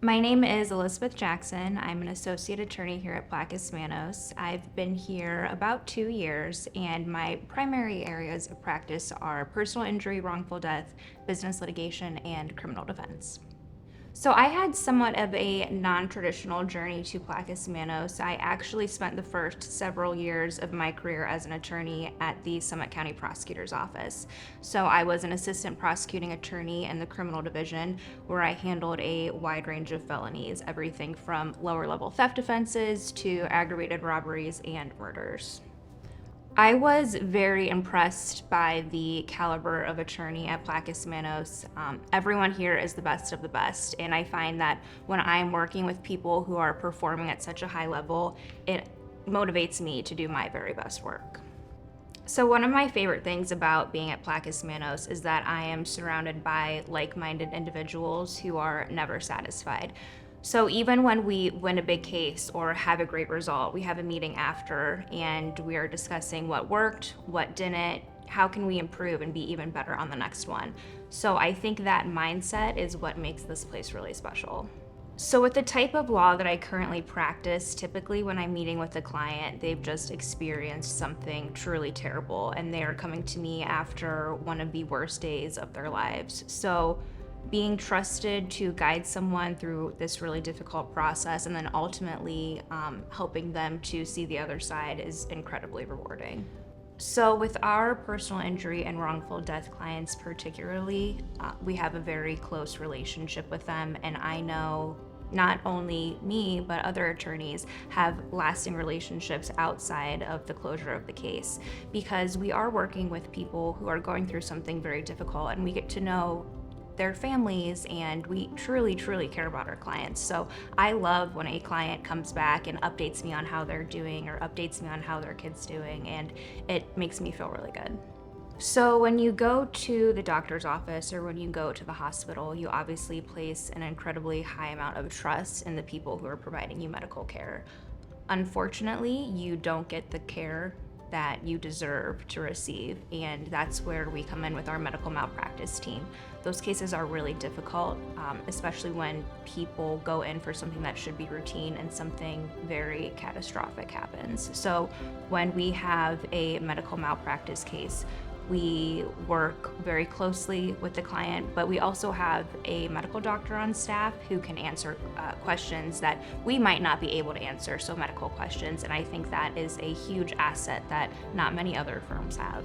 My name is Elisabeth Jackson. I'm an associate attorney here at Plakas Mannos. I've been here about 2 years, and my primary areas of practice are personal injury, wrongful death, business litigation, and criminal defense. So I had somewhat of a non-traditional journey to Plakas Mannos. I actually spent the first several years of my career as an attorney at the Summit County Prosecutor's Office. So I was an assistant prosecuting attorney in the criminal division, where I handled a wide range of felonies, everything from lower level theft offenses to aggravated robberies and murders. I was very impressed by the caliber of attorney at Plakas Mannos. Everyone here is the best of the best, and I find that when I'm working with people who are performing at such a high level, it motivates me to do my very best work. So one of my favorite things about being at Plakas Mannos is that I am surrounded by like-minded individuals who are never satisfied. So even when we win a big case or have a great result, we have a meeting after and we are discussing what worked, what didn't, how can we improve and be even better on the next one. So I think that mindset is what makes this place really special. So with the type of law that I currently practice, typically when I'm meeting with a client, they've just experienced something truly terrible and they are coming to me after one of the worst days of their lives. So being trusted to guide someone through this really difficult process and then ultimately helping them to see the other side is incredibly rewarding. So with our personal injury and wrongful death clients particularly, we have a very close relationship with them, and I know not only me, but other attorneys have lasting relationships outside of the closure of the case, because we are working with people who are going through something very difficult and we get to know their families, and we truly, truly care about our clients. So I love when a client comes back and updates me on how they're doing or updates me on how their kid's doing, and it makes me feel really good. So when you go to the doctor's office or when you go to the hospital, you obviously place an incredibly high amount of trust in the people who are providing you medical care. Unfortunately, you don't get the care that you deserve to receive, and that's where we come in with our medical malpractice team. Those cases are really difficult, especially when people go in for something that should be routine and something very catastrophic happens. So when we have a medical malpractice case, we work very closely with the client, but we also have a medical doctor on staff who can answer questions that we might not be able to answer, so medical questions, and I think that is a huge asset that not many other firms have.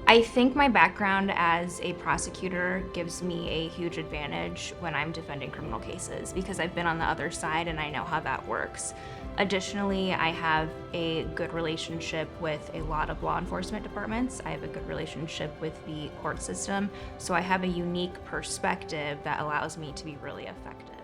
I think my background as a prosecutor gives me a huge advantage when I'm defending criminal cases because I've been on the other side and I know how that works. Additionally, I have a good relationship with a lot of law enforcement departments. I have a good relationship with the court system, so I have a unique perspective that allows me to be really effective.